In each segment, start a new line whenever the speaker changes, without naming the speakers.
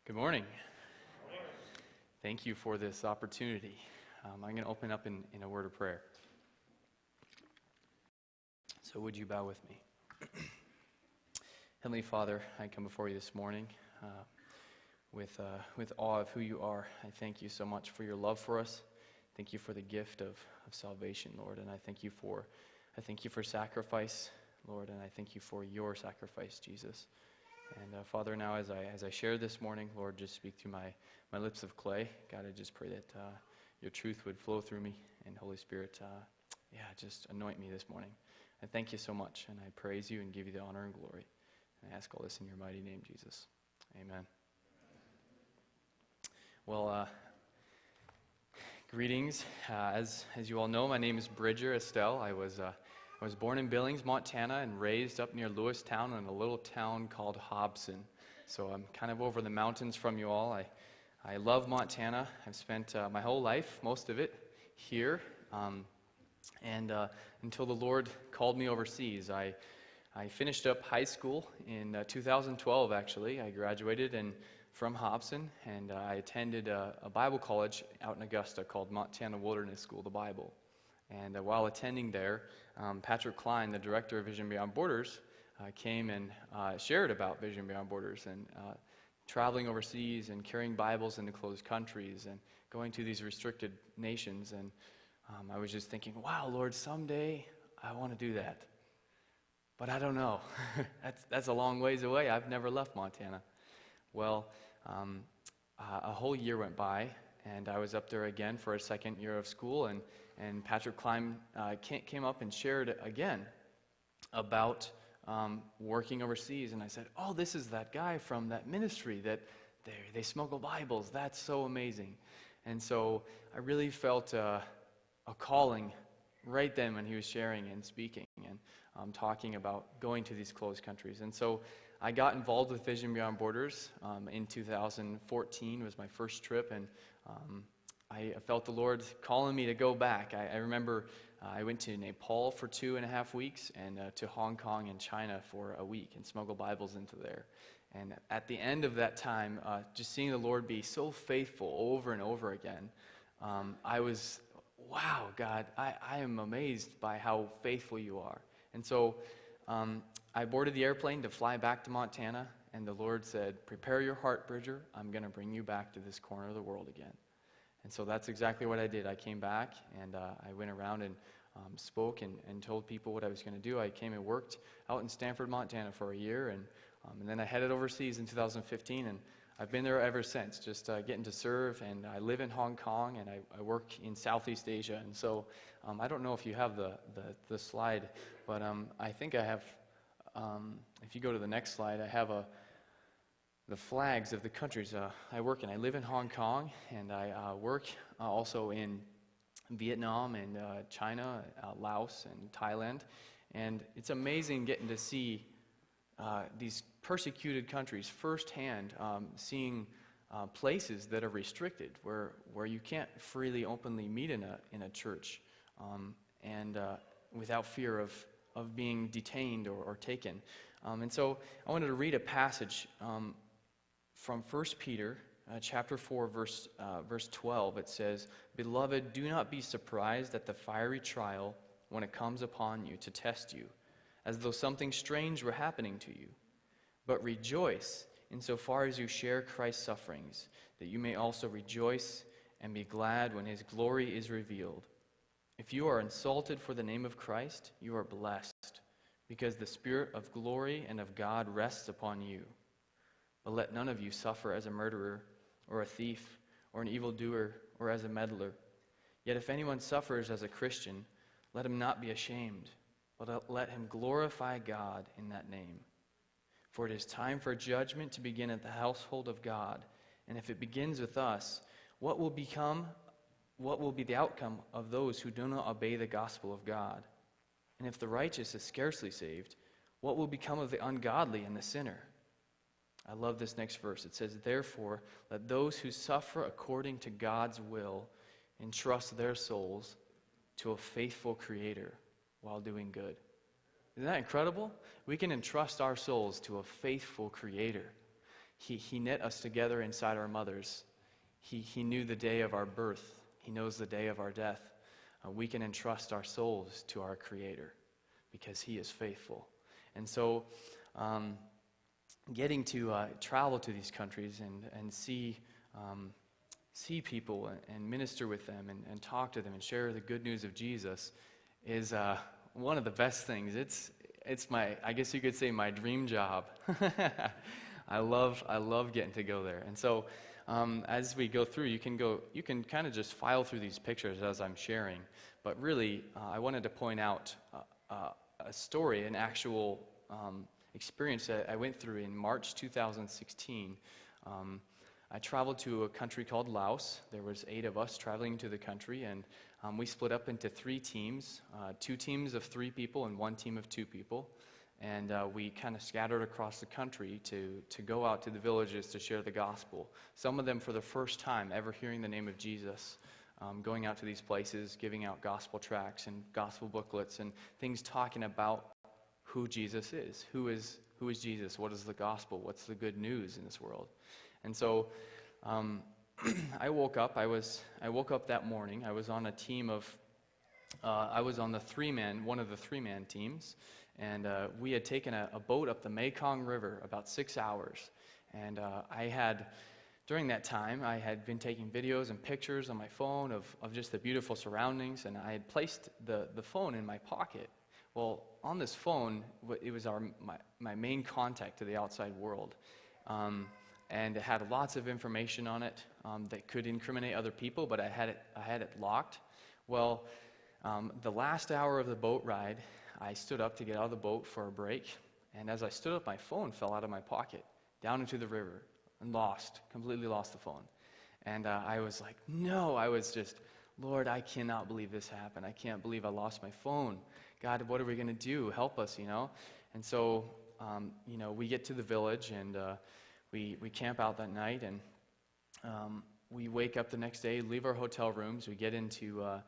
Good morning. Thank you for this opportunity. I'm going to open up in a word of prayer. So would you bow with me? Heavenly Father, I come before you this morning with awe of who you are. I thank you so much for your love for us. Thank you for the gift of salvation, Lord, and I thank you for sacrifice, Lord, and I thank you for your sacrifice, Jesus. And Father, now as I share this morning, Lord, just speak through my lips of clay. God, I just pray that your truth would flow through me, and Holy Spirit, just anoint me this morning. I thank you so much, and I praise you and give you the honor and glory. And I ask all this in your mighty name, Jesus. Amen. Well, greetings. As you all know, my name is Estell. I was born in Billings, Montana, and raised up near Lewistown in a little town called Hobson. So I'm kind of over the mountains from you all. I love Montana. I've spent my whole life, most of it, here. And until the Lord called me overseas, I finished up high school in 2012, actually. I graduated from Hobson, and I attended a Bible college out in Augusta called Montana Wilderness School of the Bible. And while attending there, Patrick Klein, the director of Vision Beyond Borders, came and shared about Vision Beyond Borders and traveling overseas and carrying Bibles into closed countries and going to these restricted nations. And I was just thinking, wow, Lord, someday I want to do that. But I don't know. That's a long ways away. I've never left Montana. Well, a whole year went by, and I was up there again for a second year of school, and Patrick Klein came up and shared again about working overseas. And I said, oh, this is that guy from that ministry that they smuggle Bibles. That's so amazing. And so I really felt a calling right then when he was sharing and speaking and talking about going to these closed countries. And so I got involved with Vision Beyond Borders in 2014 was my first trip, and I felt the Lord calling me to go back. I remember I went to Nepal for 2.5 weeks and to Hong Kong and China for a week and smuggled Bibles into there. And at the end of that time, just seeing the Lord be so faithful over and over again, I was, wow, God, I am amazed by how faithful you are. And so I boarded the airplane to fly back to Montana, and the Lord said, prepare your heart, Bridger. I'm going to bring you back to this corner of the world again. And so that's exactly what I did. I came back, and I went around and spoke and told people what I was going to do. I came and worked out in Stanford, Montana for a year, and then I headed overseas in 2015, and I've been there ever since, just getting to serve. And I live in Hong Kong, and I work in Southeast Asia. And so I don't know if you have the slide, but I think I have, if you go to the next slide, I have the flags of the countries I work in. I live in Hong Kong, and I work also in Vietnam and China, Laos, and Thailand. And it's amazing getting to see these persecuted countries firsthand, seeing places that are restricted, where you can't freely, openly meet in a church, and without fear of being detained or taken. And so I wanted to read a passage from 1 Peter chapter 4, verse 12. It says, "Beloved, do not be surprised at the fiery trial when it comes upon you to test you, as though something strange were happening to you. But rejoice insofar as you share Christ's sufferings, that you may also rejoice and be glad when his glory is revealed. If you are insulted for the name of Christ, you are blessed, because the Spirit of glory and of God rests upon you. But let none of you suffer as a murderer, or a thief, or an evildoer, or as a meddler. Yet if anyone suffers as a Christian, let him not be ashamed, but let him glorify God in that name. For it is time for judgment to begin at the household of God. And if it begins with us, what will be the outcome of those who do not obey the gospel of God? And if the righteous is scarcely saved, what will become of the ungodly and the sinner?" I love this next verse. It says, "Therefore, let those who suffer according to God's will entrust their souls to a faithful Creator while doing good." Isn't that incredible? We can entrust our souls to a faithful Creator. He knit us together inside our mothers. He knew the day of our birth. He knows the day of our death. We can entrust our souls to our Creator because He is faithful. And so getting to travel to these countries and see people and minister with them and talk to them and share the good news of Jesus is one of the best things. It's my, I guess you could say, my dream job. I love getting to go there. And so as we go through, you can kind of just file through these pictures as I'm sharing. But really, I wanted to point out a story, an actual experience that I went through in March 2016. I traveled to a country called Laos. There was 8 of us traveling to the country, and we split up into 3 teams, 2 teams of 3 people and 1 team of 2 people. And we kind of scattered across the country to go out to the villages to share the gospel. Some of them for the first time ever hearing the name of Jesus, going out to these places, giving out gospel tracts and gospel booklets and things talking about who Jesus is. Who is Jesus? What is the gospel? What's the good news in this world? And so I woke up. I woke up that morning. I was on a team of, I was on the 3-man, one of the 3-man teams. And we had taken a boat up the Mekong River about 6 hours. And during that time, I had been taking videos and pictures on my phone of just the beautiful surroundings, and I had placed the phone in my pocket. Well, on this phone, it was my main contact to the outside world. And it had lots of information on it that could incriminate other people, but I had it locked. Well, the last hour of the boat ride, I stood up to get out of the boat for a break, and as I stood up, my phone fell out of my pocket, down into the river, and completely lost the phone. And I was like, no, I was just, Lord, I cannot believe this happened. I can't believe I lost my phone. God, what are we going to do? Help us, And so, we get to the village, and we camp out that night, and we wake up the next day, leave our hotel rooms, we get into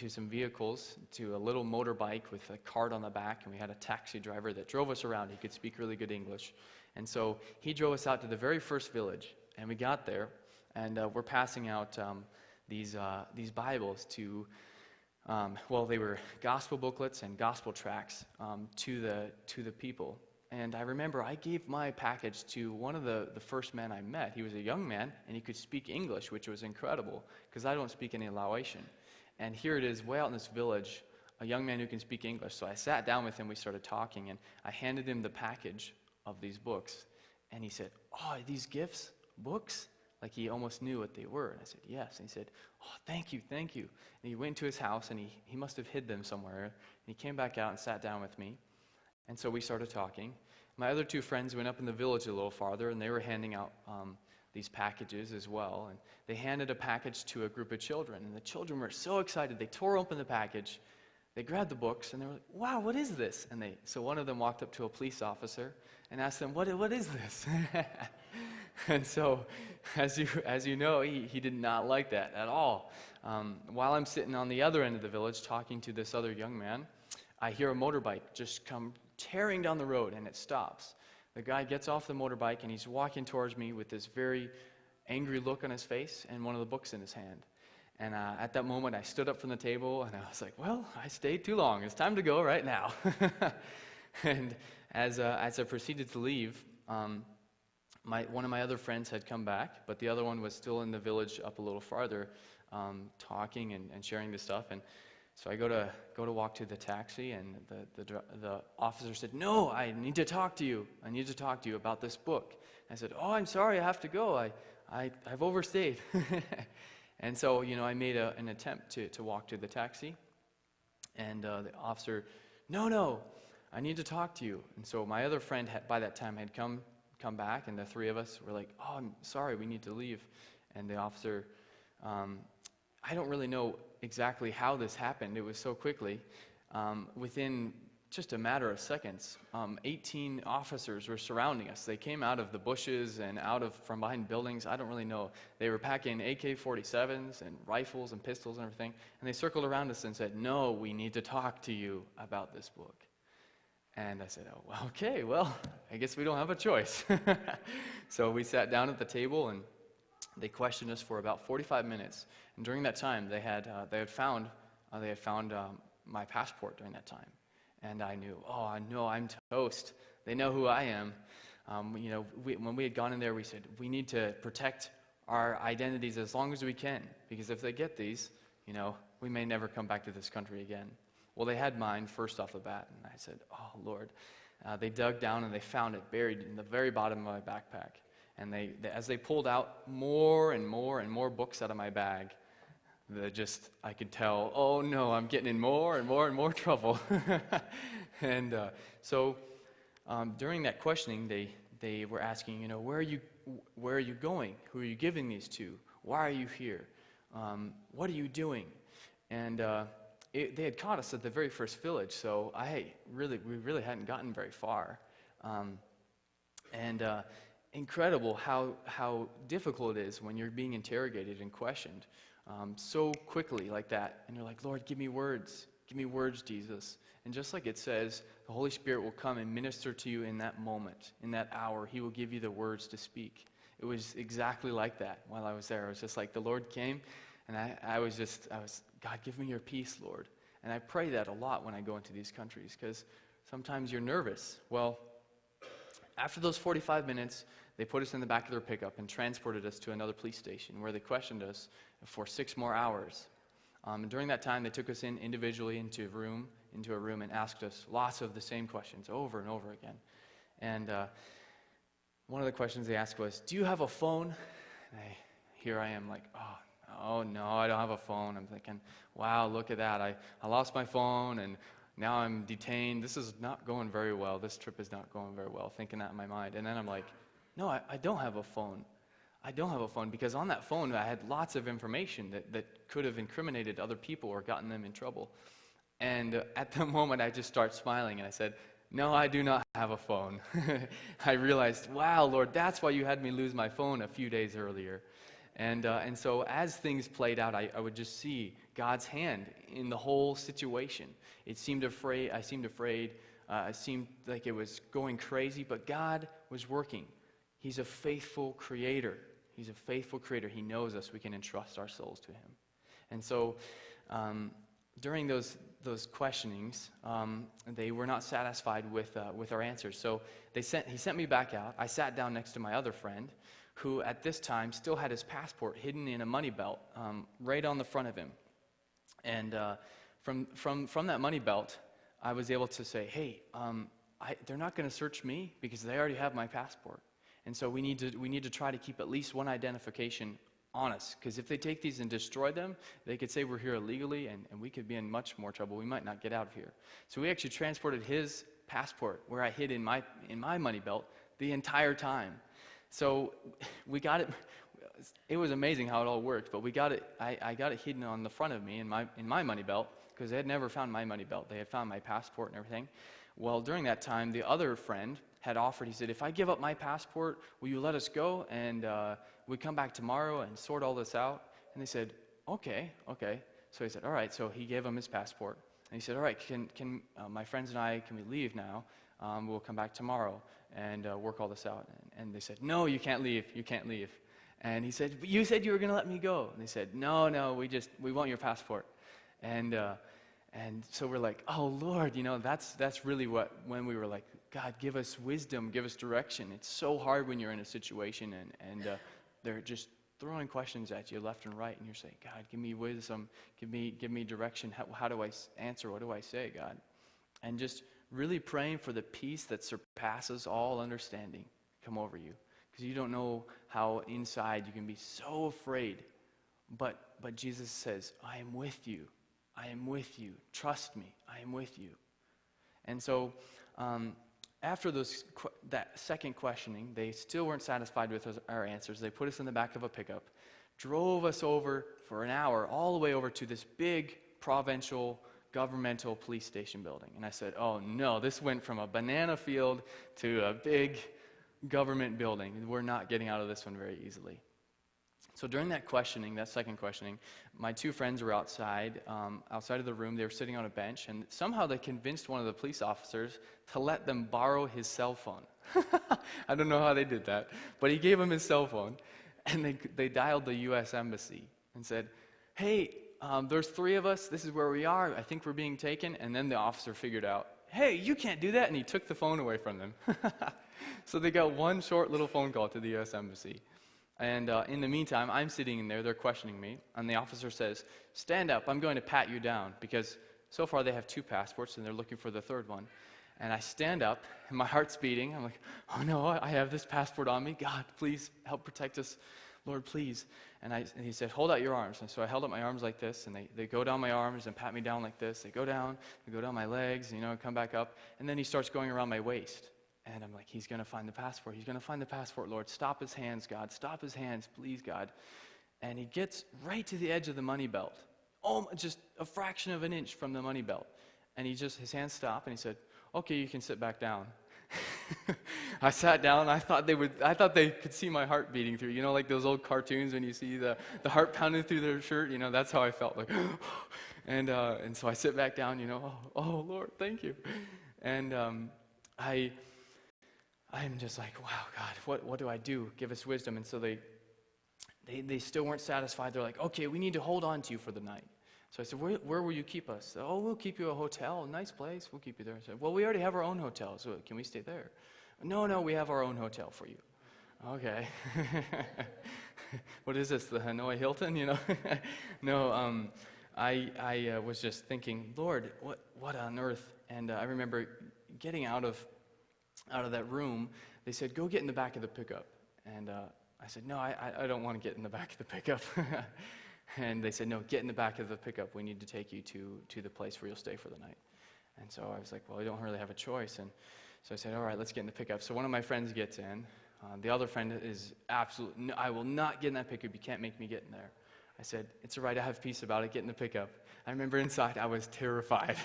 some vehicles, to a little motorbike with a cart on the back, and we had a taxi driver that drove us around. He could speak really good English. And so he drove us out to the very first village, and we got there, and we're passing out these Bibles to, they were gospel booklets and gospel tracts to the people. And I remember I gave my package to one of the first men I met. He was a young man, and he could speak English, which was incredible, because I don't speak any Laotian. And here it is, way out in this village, a young man who can speak English. So I sat down with him, we started talking, and I handed him the package of these books. And he said, "Oh, are these gifts? Books?" Like he almost knew what they were. And I said, "Yes." And he said, "Oh, thank you. And he went to his house, and he must have hid them somewhere. And he came back out and sat down with me. And so we started talking. My other 2 friends went up in the village a little farther, and they were handing out these packages as well. And they handed a package to a group of children, and the children were so excited. They tore open the package, they grabbed the books, and they were like, "Wow, what is this?" And so one of them walked up to a police officer and asked them, "What is this?" And so, as you know, he did not like that at all. While I'm sitting on the other end of the village talking to this other young man, I hear a motorbike just come tearing down the road, and it stops. The guy gets off the motorbike, and he's walking towards me with this very angry look on his face and one of the books in his hand. And at that moment, I stood up from the table, and I was like, well, I stayed too long. It's time to go right now. And as I proceeded to leave, one of my other friends had come back, but the other one was still in the village up a little farther, talking and sharing this stuff. And so I go to walk to the taxi, and the officer said, "No, I need to talk to you. I need to talk to you about this book." I said, "Oh, I'm sorry, I have to go. I've overstayed." And so, I made an attempt to walk to the taxi, and the officer, No, I need to talk to you." And so my other friend by that time had come back, and the 3 of us were like, "Oh, I'm sorry, we need to leave." And the officer, I don't really know exactly how this happened. It was so quickly. Within just a matter of seconds, 18 officers were surrounding us. They came out of the bushes and from behind buildings. I don't really know. They were packing AK-47s and rifles and pistols and everything. And they circled around us and said, "No, we need to talk to you about this book." And I said, oh, well, okay, well, I guess we don't have a choice. So we sat down at the table, and they questioned us for about 45 minutes. And during that time, they had found my passport during that time. And I knew, I know I'm toast. They know who I am. When we had gone in there, we said, we need to protect our identities as long as we can, because if they get these, we may never come back to this country again. Well, they had mine first off the bat, and I said, oh, Lord. They dug down, and they found it buried in the very bottom of my backpack. And as they pulled out more and more and more books out of my bag, I could tell, oh no, I'm getting in more and more and more trouble. And so during that questioning, they were asking, where are you going? Who are you giving these to? Why are you here? What are you doing? And they had caught us at the very first village, so we really hadn't gotten very far. Incredible how difficult it is when you're being interrogated and questioned so quickly like that. And you're like, Lord, give me words, Jesus. And just like it says, the Holy Spirit will come and minister to you in that moment, in that hour. He will give you the words to speak. It was exactly like that while I was there. It was just like the Lord came, and I was, God, give me your peace, Lord. And I pray that a lot when I go into these countries, because sometimes you're nervous. Well, after those 45 minutes, they put us in the back of their pickup and transported us to another police station where they questioned us for 6 more hours. And during that time, they took us in individually into a room and asked us lots of the same questions over and over again. And one of the questions they asked was, do you have a phone? And here I am like, oh no, I don't have a phone. I'm thinking, wow, look at that. I lost my phone, and now I'm detained. This is not going very well. This trip is not going very well, thinking that in my mind. And then I'm like, no, I don't have a phone. I don't have a phone, because on that phone I had lots of information that could have incriminated other people or gotten them in trouble. And at the moment, I just start smiling, and I said, no, I do not have a phone. I realized, wow, Lord, that's why you had me lose my phone a few days earlier. And so as things played out, I would just see God's hand in the whole situation. I seemed afraid. It seemed like it was going crazy, but God was working. He's a faithful creator. He's a faithful creator. He knows us. We can entrust our souls to him. And so during those questionings, they were not satisfied with our answers. So he sent me back out. I sat down next to my other friend, who at this time still had his passport hidden in a money belt right on the front of him. And from that money belt, I was able to say, hey, they're not going to search me because they already have my passport. And so we need to try to keep at least one identification on us, because if they take these and destroy them, they could say we're here illegally, and we could be in much more trouble. We might not get out of here. So we actually transported his passport, where I hid in my money belt, the entire time. So we got it. It was amazing how it all worked, but we got it. I got it hidden on the front of me in my money belt, because they had never found my money belt. They had found my passport and everything. Well, during that time, the other friend had offered, he said, if I give up my passport, will you let us go? And we come back tomorrow and sort all this out. And they said, okay. So he said, all right. So he gave them his passport. And he said, all right, can my friends and I, can we leave now? We'll come back tomorrow and work all this out. And they said, no, you can't leave. And he said, but you said you were going to let me go. And they said, no, we want your passport. And so we're like, oh, Lord, that's really when we were like, God, give us wisdom, give us direction. It's so hard when you're in a situation and they're just throwing questions at you left and right, and you're saying, God, give me wisdom, give me direction. How do I answer? What do I say, God? And just really praying for the peace that surpasses all understanding come over you, because you don't know how inside you can be so afraid. But Jesus says, I am with you. I am with you. Trust me. I am with you. And so after that second questioning, they still weren't satisfied with our answers. They put us in the back of a pickup, drove us over for an hour, all the way over to this big provincial governmental police station building. And I said, oh no, this went from a banana field to a big government building. We're not getting out of this one very easily. So during that questioning, that second questioning, my two friends were outside of the room. They were sitting on a bench, and somehow they convinced one of the police officers to let them borrow his cell phone. I don't know how they did that, but he gave them his cell phone, and they dialed the U.S. Embassy and said, hey, there's three of us. This is where we are. I think we're being taken. And then the officer figured out, hey, you can't do that, and he took the phone away from them. So they got one short little phone call to the U.S. Embassy. And in the meantime, I'm sitting in there, they're questioning me, and the officer says, stand up, I'm going to pat you down, because so far they have 2 passports, and they're looking for the third one. And I stand up, and my heart's beating. I'm like, oh no, I have this passport on me. God, please help protect us. Lord, please. And he said, hold out your arms. And so I held up my arms like this, and they go down my arms and pat me down like this. They go down my legs, come back up. And then he starts going around my waist. And I'm like, he's going to find the passport. He's going to find the passport, Lord. Stop his hands, God. Stop his hands, please, God. And he gets right to the edge of the money belt. Oh, just a fraction of an inch from the money belt. And his hands stop, and he said, okay, you can sit back down. I sat down. I thought they could see my heart beating through. Like those old cartoons when you see the heart pounding through their shirt. That's how I felt. Like, and so I sit back down. Oh Lord, thank you. And I'm just like, wow, God, what do I do? Give us wisdom. And so they still weren't satisfied. They're like, okay, we need to hold on to you for the night. So I said, where will you keep us? Oh, we'll keep you a hotel, a nice place. We'll keep you there. I said, well, we already have our own hotel, so can we stay there? No, we have our own hotel for you. Okay. What is this, the Hanoi Hilton, No, I was just thinking, Lord, what on earth? And I remember getting out of that room. They said, go get in the back of the pickup. And I said, no, I don't want to get in the back of the pickup. And they said, no, get in the back of the pickup. We need to take you to the place where you'll stay for the night. And so I was like, well, I don't really have a choice. And so I said, all right, let's get in the pickup. So one of my friends gets in. The other friend is absolutely, no, I will not get in that pickup. You can't make me get in there. I said, it's all right, I have peace about it. Get in the pickup. I remember inside I was terrified.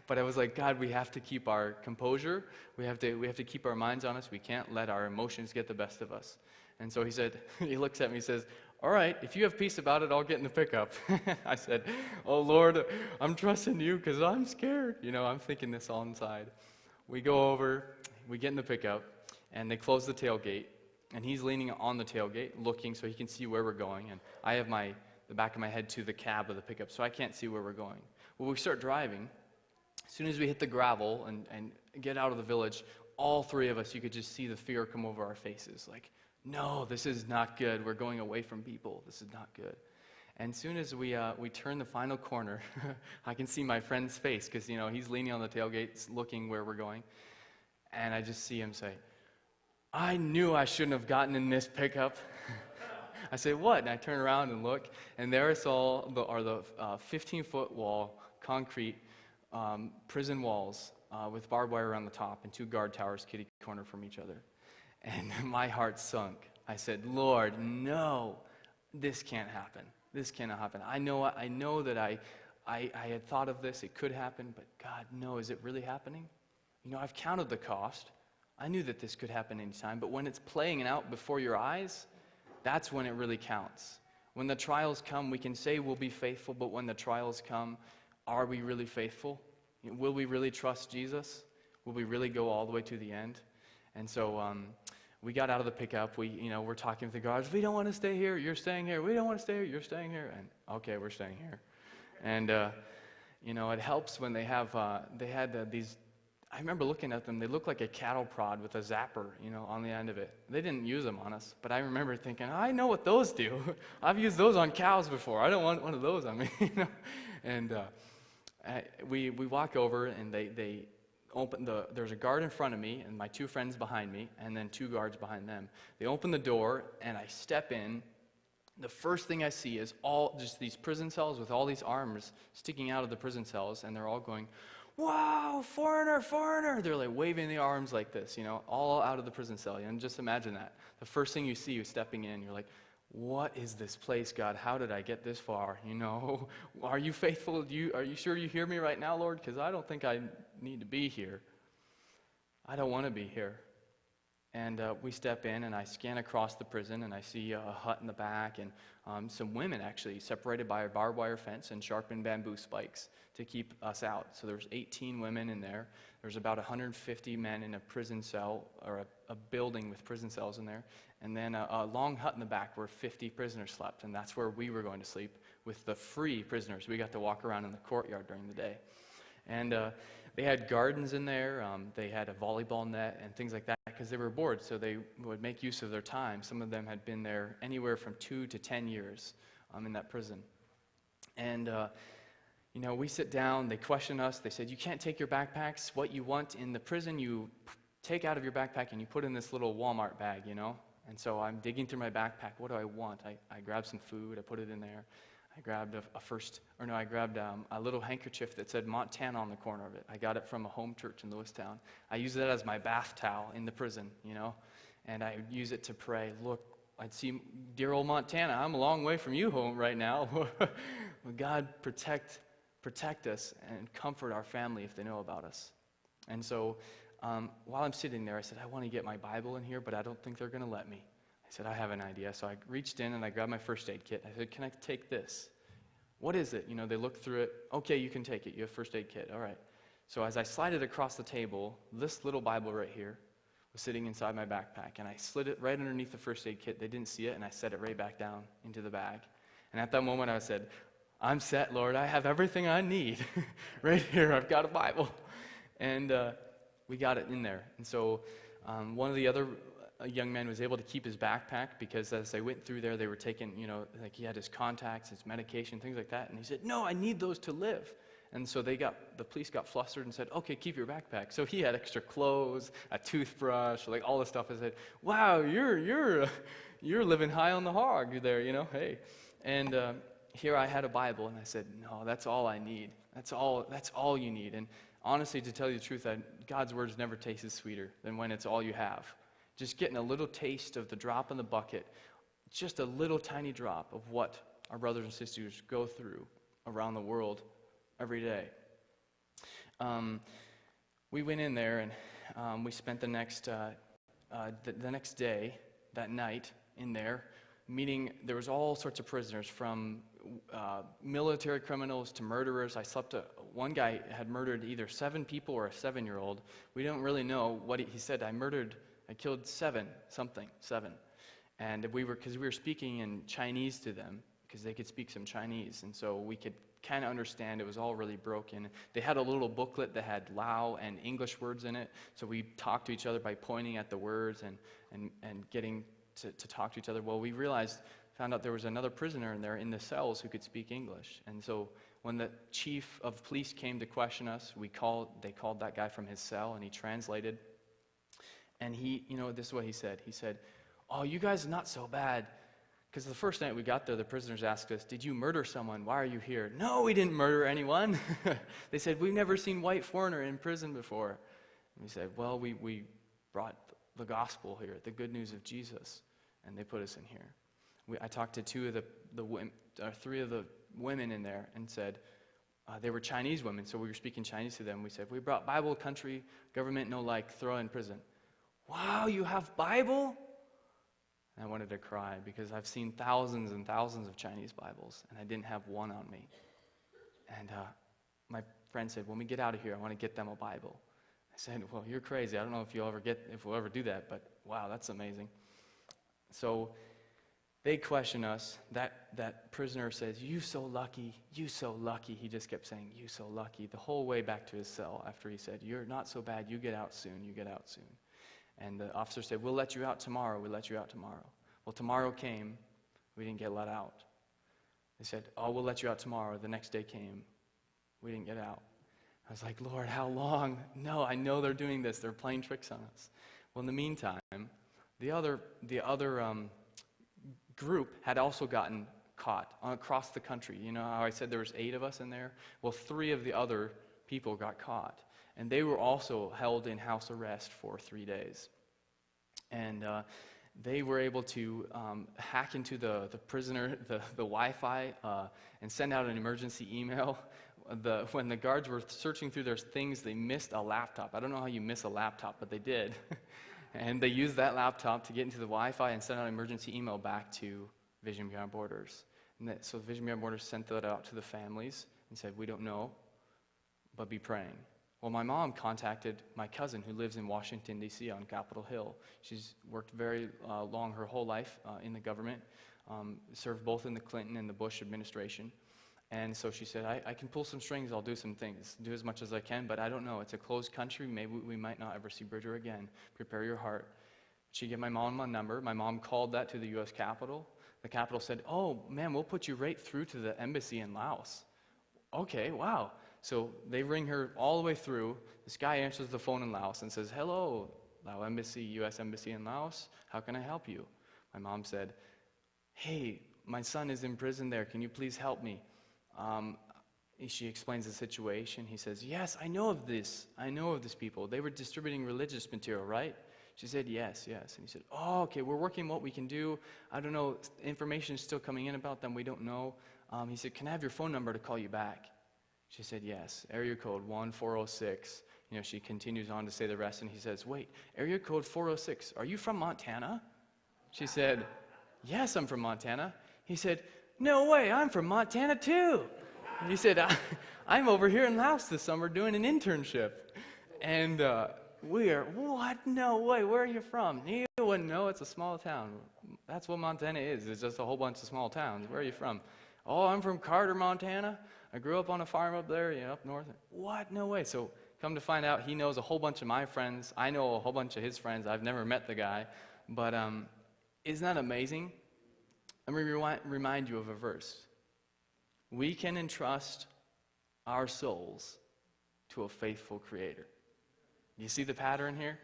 But I was like, God, we have to keep our composure. We have to keep our minds on us. We can't let our emotions get the best of us. And so he looks at me and says, all right, if you have peace about it, I'll get in the pickup. I said, oh, Lord, I'm trusting you because I'm scared. I'm thinking this all inside. We go over, we get in the pickup, and they close the tailgate. And he's leaning on the tailgate, looking so he can see where we're going. And I have the back of my head to the cab of the pickup, so I can't see where we're going. Well, we start driving. As soon as we hit the gravel and get out of the village, all three of us, you could just see the fear come over our faces. Like, no, this is not good. We're going away from people. This is not good. And as soon as we turn the final corner, I can see my friend's face because, he's leaning on the tailgate, looking where we're going. And I just see him say, I knew I shouldn't have gotten in this pickup. I say, what? And I turn around and look, and there is all the 15-foot wall, concrete prison walls with barbed wire around the top and 2 guard towers kitty corner from each other. And my heart sunk. I said, Lord, no, this can't happen. This cannot happen. I know that I had thought of this. It could happen, but God, no, is it really happening? I've counted the cost. I knew that this could happen anytime, but when it's playing out before your eyes, that's when it really counts. When the trials come, we can say we'll be faithful, but when the trials come, are we really faithful? Will we really trust Jesus? Will we really go all the way to the end? And so we got out of the pickup. We're talking with the guards. We don't want to stay here. You're staying here. We don't want to stay here. You're staying here. And okay, we're staying here. And it helps when they had these. I remember looking at them. They looked like a cattle prod with a zapper, on the end of it. They didn't use them on us, but I remember thinking, I know what those do. I've used those on cows before. I don't want one of those on me, And we walk over, and they open there's a guard in front of me, and my 2 friends behind me, and then 2 guards behind them. They open the door, and I step in. The first thing I see is just these prison cells with all these arms sticking out of the prison cells, and they're all going, wow, foreigner, foreigner. They're like waving the arms like this, all out of the prison cell. And just imagine that. The first thing you see you stepping in, you're like, what is this place, God? How did I get this far? Are you faithful? Are you sure you hear me right now, Lord? Because I don't think I need to be here. I don't want to be here. And we step in, and I scan across the prison, and I see a hut in the back, and some women actually separated by a barbed wire fence and sharpened bamboo spikes to keep us out. So there's 18 women in there. There's about 150 men in a prison cell, or a building with prison cells in there. And then a long hut in the back where 50 prisoners slept, and that's where we were going to sleep with the free prisoners. We got to walk around in the courtyard during the day. And they had gardens in there. They had a volleyball net and things like that because they were bored, so they would make use of their time. Some of them had been there anywhere from 2 to 10 years in that prison. And, we sit down. They question us. They said, you can't take your backpacks. What you want in the prison, you take out of your backpack and you put in this little Walmart bag, And so I'm digging through my backpack. What do I want? I grabbed some food. I put it in there. I grabbed a little handkerchief that said Montana on the corner of it. I got it from a home church in Lewistown. I used it as my bath towel in the prison, and I would use it to pray. Look, I'd see dear old Montana. I'm a long way from you home right now. God, protect us and comfort our family if they know about us. And so while I'm sitting there, I said, I want to get my Bible in here, but I don't think they're going to let me. I said, I have an idea. So I reached in and I grabbed my first aid kit. I said, can I take this? What is it? They looked through it. Okay, you can take it. You have first aid kit. All right. So as I slid it across the table, this little Bible right here was sitting inside my backpack. And I slid it right underneath the first aid kit. They didn't see it, and I set it right back down into the bag. And at that moment, I said, I'm set, Lord. I have everything I need. Right here, I've got a Bible. And we got it in there. And so one of the other young man was able to keep his backpack because as they went through there, they were taking, like he had his contacts, his medication, things like that. And he said, no, I need those to live. And so the police got flustered and said, okay, keep your backpack. So he had extra clothes, a toothbrush, like all this stuff. I said, wow, you're living high on the hog there, hey. And here I had a Bible, and I said, no, that's all I need. That's all you need. And honestly, to tell you the truth, God's words never taste sweeter than when it's all you have. Just getting a little taste of the drop in the bucket, just a little tiny drop of what our brothers and sisters go through around the world every day. We went in there, and we spent the next day, that night, in there, meeting. There was all sorts of prisoners, from military criminals to murderers. One guy had murdered either 7 people or a 7-year-old. We don't really know what he said. I killed 7. And because we were speaking in Chinese to them, because they could speak some Chinese, and so we could kind of understand. It was all really broken. They had a little booklet that had Lao and English words in it, so we talked to each other by pointing at the words and getting to talk to each other. Well, we found out there was another prisoner in there in the cells who could speak English, and so when the chief of police came to question us, they called that guy from his cell, and he translated. And this is what he said. He said, oh, you guys are not so bad. Because the first night we got there, the prisoners asked us, did you murder someone? Why are you here? No, we didn't murder anyone. They said, we've never seen white foreigner in prison before. And we said, well, we brought the gospel here, the good news of Jesus. And they put us in here. I talked to 3 of the women in there and said, they were Chinese women, so we were speaking Chinese to them. We said, we brought Bible, country, government, no like, throw in prison. Wow, you have Bible? And I wanted to cry because I've seen thousands and thousands of Chinese Bibles, and I didn't have one on me. And my friend said, when we get out of here, I want to get them a Bible. I said, well, you're crazy. I don't know if we'll ever do that, but wow, that's amazing. So they question us. That prisoner says, you so lucky, you so lucky. He just kept saying, you so lucky, the whole way back to his cell after he said, you're not so bad, you get out soon, you get out soon. And the officer said, we'll let you out tomorrow, we'll let you out tomorrow. Well, tomorrow came, we didn't get let out. They said, oh, we'll let you out tomorrow. The next day came, we didn't get out. I was like, Lord, how long? No, I know they're doing this, they're playing tricks on us. Well, in the meantime, the other group had also gotten caught across the country. You know how I said there was 8 of us in there? Well, 3 of the other people got caught. And they were also held in house arrest for 3 days. And they were able to hack into the prisoner, the Wi-Fi, and send out an emergency email. When the guards were searching through their things, they missed a laptop. I don't know how you miss a laptop, but they did. And they used that laptop to get into the Wi-Fi and send out an emergency email back to Vision Beyond Borders. So Vision Beyond Borders sent that out to the families and said, we don't know, but be praying. Well, my mom contacted my cousin who lives in Washington, D.C. on Capitol Hill. She's worked very long, her whole life in the government, served both in the Clinton and the Bush administration. And so she said, I can pull some strings, I'll do some things, do as much as I can, but I don't know. It's a closed country. Maybe we might not ever see Bridger again. Prepare your heart. She gave my mom my number. My mom called that to the U.S. Capitol. The Capitol said, oh, man, we'll put you right through to the embassy in Laos. Okay, wow. So they ring her all the way through. This guy answers the phone in Laos and says, hello, Lao Embassy, U.S. Embassy in Laos. How can I help you? My mom said, hey, my son is in prison there. Can you please help me? She explains the situation. He says, yes, I know of this. I know of these people. They were distributing religious material, right? She said, yes. And he said, oh, okay, we're working what we can do. I don't know. Information is still coming in about them. We don't know. He said, can I have your phone number to call you back? She said, yes. Area code 1406. She continues on to say the rest, and he says, wait, area code 406, are you from Montana? She said, yes, I'm from Montana. He said, no way, I'm from Montana too. And he said, I'm over here in Laos this summer doing an internship. And what? No way, where are you from? You wouldn't know, it's a small town. That's what Montana is. It's just a whole bunch of small towns. Where are you from? Oh, I'm from Carter, Montana. I grew up on a farm up there, up north. What? No way. So come to find out, he knows a whole bunch of my friends. I know a whole bunch of his friends. I've never met the guy. But isn't that amazing? Let me remind you of a verse. We can entrust our souls to a faithful Creator. You see the pattern here?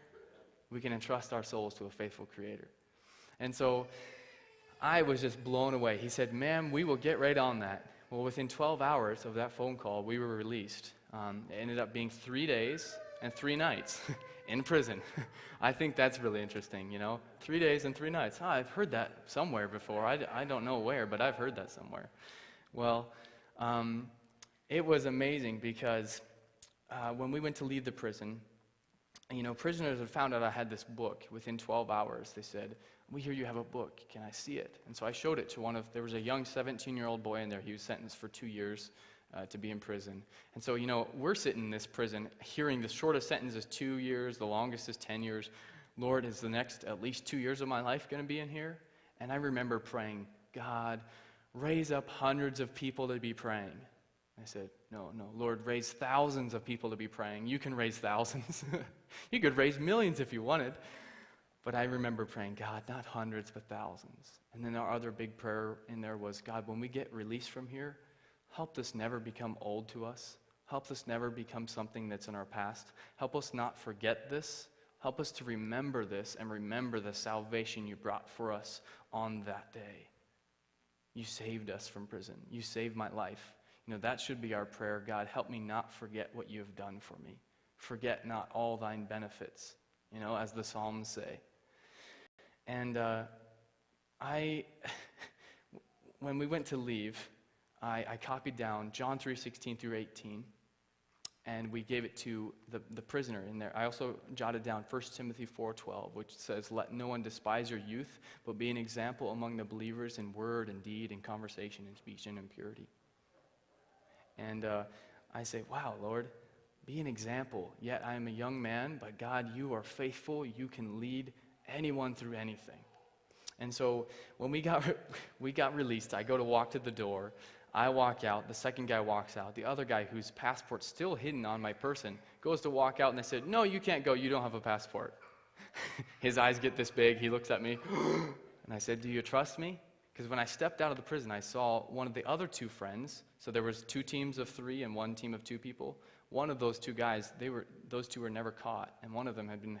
We can entrust our souls to a faithful Creator. And so I was just blown away. He said, ma'am, we will get right on that. Well, within 12 hours of that phone call, we were released. It ended up being 3 days and 3 nights in prison. I think that's really interesting, 3 days and 3 nights. I've heard that somewhere before. I don't know where, but I've heard that somewhere. Well, it was amazing because when we went to leave the prison, prisoners had found out I had this book. Within 12 hours, they said, we hear you have a book. Can I see it? And so I showed it to there was a young 17-year-old boy in there. He was sentenced for 2 years to be in prison. And so, we're sitting in this prison hearing the shortest sentence is 2 years, the longest is 10 years. Lord, is the next at least 2 years of my life going to be in here? And I remember praying, God, raise up hundreds of people to be praying. I said, no, Lord, raise thousands of people to be praying. You can raise thousands. You could raise millions if you wanted. But I remember praying, God, not hundreds, but thousands. And then our other big prayer in there was, God, when we get released from here, help this never become old to us. Help this never become something that's in our past. Help us not forget this. Help us to remember this and remember the salvation you brought for us on that day. You saved us from prison. You saved my life. That should be our prayer. God, help me not forget what you have done for me. Forget not all thine benefits, as the Psalms say. And when we went to leave, I copied down John 3:16 through 18, and we gave it to the prisoner in there. I also jotted down 1 Timothy 4:12, which says, let no one despise your youth, but be an example among the believers in word and deed and conversation and speech and in purity. And I say, wow, Lord, be an example. Yet I am a young man, but God, you are faithful. You can lead anyone through anything. And so when we got released, I go to walk to the door. I walk out. The second guy walks out. The other guy, whose passport's still hidden on my person, goes to walk out, and they said, no, you can't go. You don't have a passport. His eyes get this big. He looks at me. And I said, do you trust me? Because when I stepped out of the prison, I saw one of the other 2 friends. So there was 2 teams of 3 and 1 team of 2 people. One of those 2 guys, those 2 were never caught. And one of them had been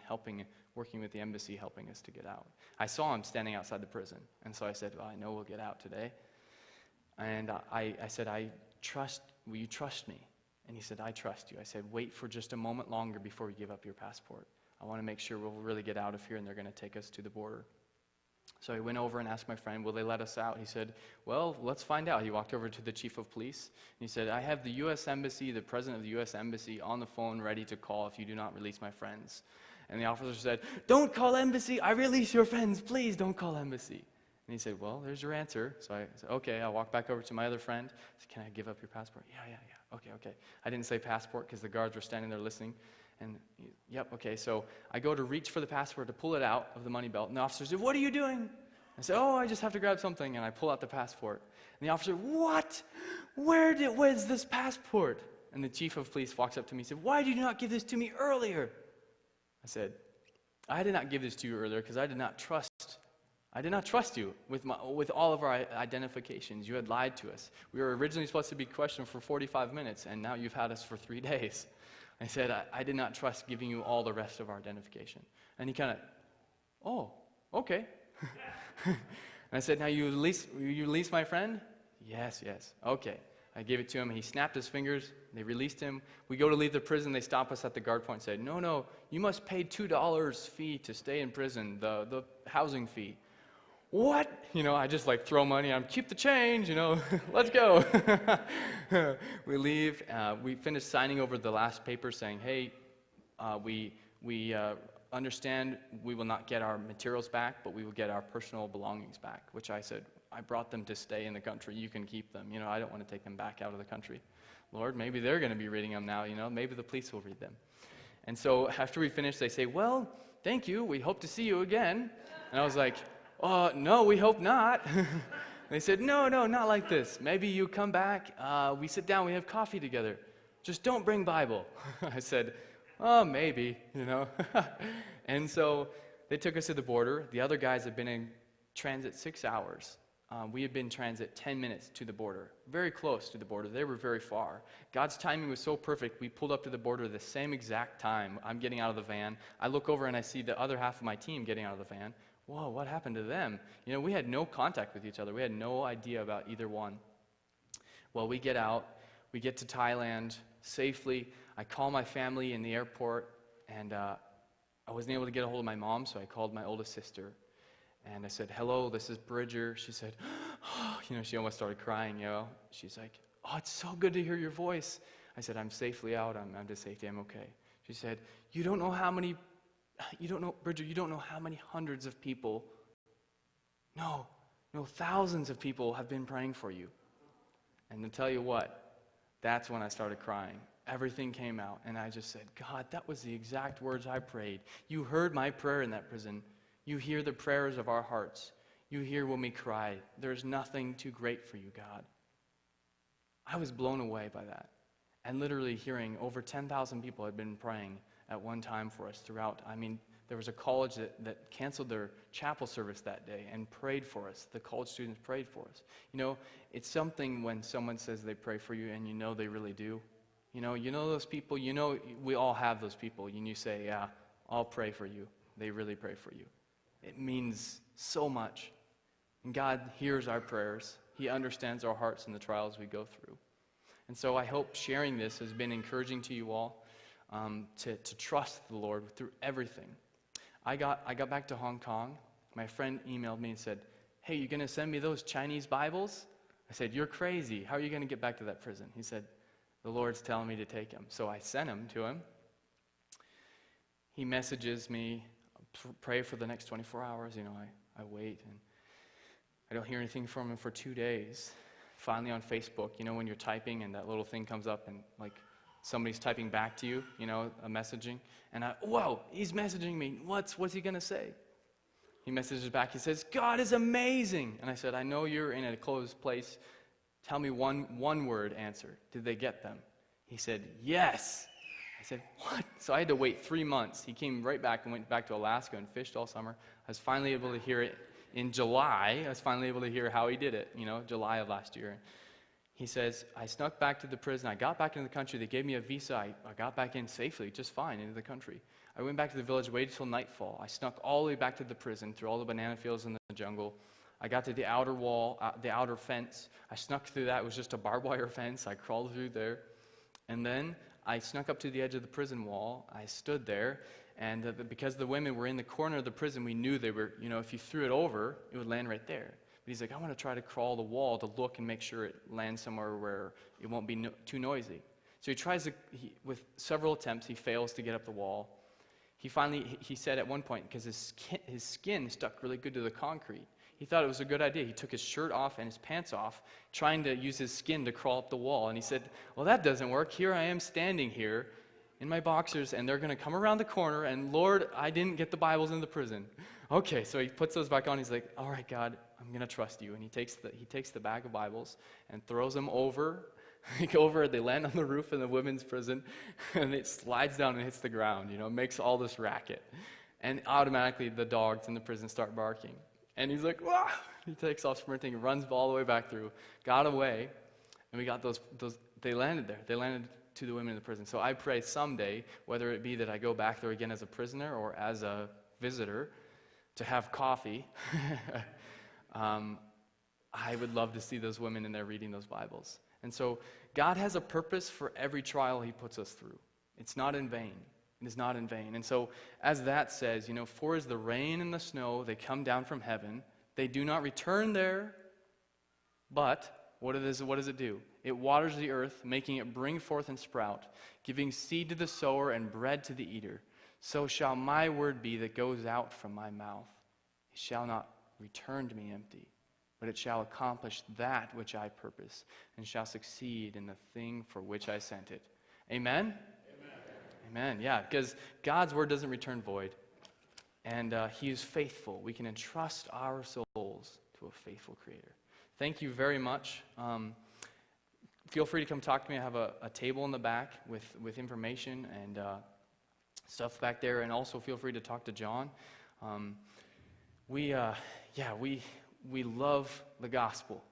working with the embassy, helping us to get out. I saw him standing outside the prison. And so I said, well, I know we'll get out today. And I said, will you trust me? And he said, I trust you. I said, wait for just a moment longer before we give up your passport. I want to make sure we'll really get out of here and they're going to take us to the border. So I went over and asked my friend, will they let us out? He said, well, let's find out. He walked over to the chief of police. And he said, I have the U.S. Embassy, the president of the U.S. Embassy on the phone ready to call if you do not release my friends. And the officer said, "Don't call embassy. I release your friends. Please don't call embassy." And he said, "Well, there's your answer." So I said, "Okay." I walked back over to my other friend. I said, "Can I give up your passport?" Yeah. Okay. I didn't say passport because the guards were standing there listening. And, yep, okay. So I go to reach for the passport to pull it out of the money belt. And the officer said, "What are you doing?" I said, "Oh, I just have to grab something." And I pull out the passport. And the officer, "What? Where's this passport?" And the chief of police walks up to me and said, "Why did you not give this to me earlier?" I said, "I did not give this to you earlier because I did not trust you with all of our identifications. You had lied to us. We were originally supposed to be questioned for 45 minutes, and now you've had us for 3 days." I said, I did not trust giving you all the rest of our identification. And he kind of, "Oh, okay." And I said, "Now you release my friend?" Yes. Okay. I gave it to him. He snapped his fingers. They released him. We go to leave the prison. They stop us at the guard point and said, No, you must pay $2 fee to stay in prison, the housing fee." What? I just throw money. Keep the change, let's go. We leave. We finish signing over the last paper saying, "Hey, we understand we will not get our materials back, but we will get our personal belongings back," which I said, "I brought them to stay in the country. You can keep them. I don't want to take them back out of the country. Lord, maybe they're going to be reading them now. Maybe the police will read them." And so after we finish, they say, "Well, thank you. We hope to see you again." And I was like, "No, we hope not." They said, No, not like this. Maybe you come back, we sit down, we have coffee together. Just don't bring Bible." I said, "Oh, maybe, And so they took us to the border. The other guys had been in transit 6 hours. We had been in transit 10 minutes to the border, very close to the border. They were very far. God's timing was so perfect, we pulled up to the border the same exact time. I'm getting out of the van. I look over and I see the other half of my team getting out of the van. Whoa, what happened to them? We had no contact with each other. We had no idea about either one. Well, we get out. We get to Thailand safely. I call my family in the airport, and I wasn't able to get a hold of my mom, so I called my oldest sister. And I said, "Hello, this is Bridger." She said, she almost started crying, She's like, "Oh, it's so good to hear your voice." I said, "I'm safely out. I'm to safety. I'm okay." She said, Bridger, you don't know how many hundreds of people, no, thousands of people have been praying for you." And to tell you what, that's when I started crying. Everything came out, and I just said, "God, that was the exact words I prayed. You heard my prayer in that prison. You hear the prayers of our hearts. You hear when we cry. There's nothing too great for you, God." I was blown away by that. And literally hearing over 10,000 people had been praying at one time for us throughout. There was a college that canceled their chapel service that day and prayed for us. The college students prayed for us. It's something when someone says they pray for you and they really do. Those people, we all have those people. And you say, "Yeah, I'll pray for you." They really pray for you. It means so much. And God hears our prayers. He understands our hearts and the trials we go through. And so I hope sharing this has been encouraging to you all. To trust the Lord through everything. I got back to Hong Kong. My friend emailed me and said, "Hey, you going to send me those Chinese Bibles?" I said, "You're crazy. How are you going to get back to that prison?" He said, "The Lord's telling me to take him." So I sent him to him. He messages me, "Pray for the next 24 hours. I wait, and I don't hear anything from him for 2 days. Finally on Facebook, when you're typing and that little thing comes up and somebody's typing back to you, a messaging. And whoa, he's messaging me. What's he going to say? He messages back. He says, "God is amazing." And I said, "I know you're in a closed place. Tell me one word answer. Did they get them?" He said, "Yes." I said, "What?" So I had to wait 3 months. He came right back and went back to Alaska and fished all summer. I was finally able to hear it in July. I was finally able to hear how he did it, July of last year. He says, "I snuck back to the prison. I got back into the country. They gave me a visa. I got back in safely, just fine, into the country. I went back to the village, waited till nightfall. I snuck all the way back to the prison, through all the banana fields in the jungle. I got to the outer wall, the outer fence. I snuck through that. It was just a barbed wire fence. I crawled through there. And then I snuck up to the edge of the prison wall. I stood there, and because the women were in the corner of the prison, we knew they were, if you threw it over, it would land right there. But he's like, "I want to try to crawl the wall to look and make sure it lands somewhere where it won't be too noisy." So he tries with several attempts, he fails to get up the wall. he said at one point, because his skin stuck really good to the concrete, he thought it was a good idea. He took his shirt off and his pants off, trying to use his skin to crawl up the wall. And he said, well, that doesn't work. Here I am standing here in my boxers, and they're going to come around the corner, and Lord, I didn't get the Bibles in the prison. Okay, so he puts those back on. He's like, all right, God, I'm going to trust you. And he takes the bag of Bibles and throws them over. They land on the roof in the women's prison, and it slides down and hits the ground, makes all this racket. And automatically the dogs in the prison start barking. And he's like, wah! He takes off sprinting, runs all the way back through, got away, and we got those, they landed there. They landed to the women in the prison. So I pray someday, whether it be that I go back there again as a prisoner or as a visitor to have coffee, I would love to see those women in there reading those Bibles. And so God has a purpose for every trial he puts us through. It's not in vain. It is not in vain. And so as that says, for as the rain and the snow, they come down from heaven, they do not return there, but what does it do? It waters the earth, making it bring forth and sprout, giving seed to the sower and bread to the eater. So shall my word be that goes out from my mouth. It shall not return to me empty, but it shall accomplish that which I purpose, and shall succeed in the thing for which I sent it. Amen? Amen. Yeah, because God's word doesn't return void, and he is faithful. We can entrust our souls to a faithful Creator. Thank you very much. Feel free to come talk to me. I have a table in the back with information and stuff back there, and also feel free to talk to John. We love the gospel,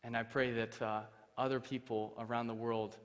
and I pray that other people around the world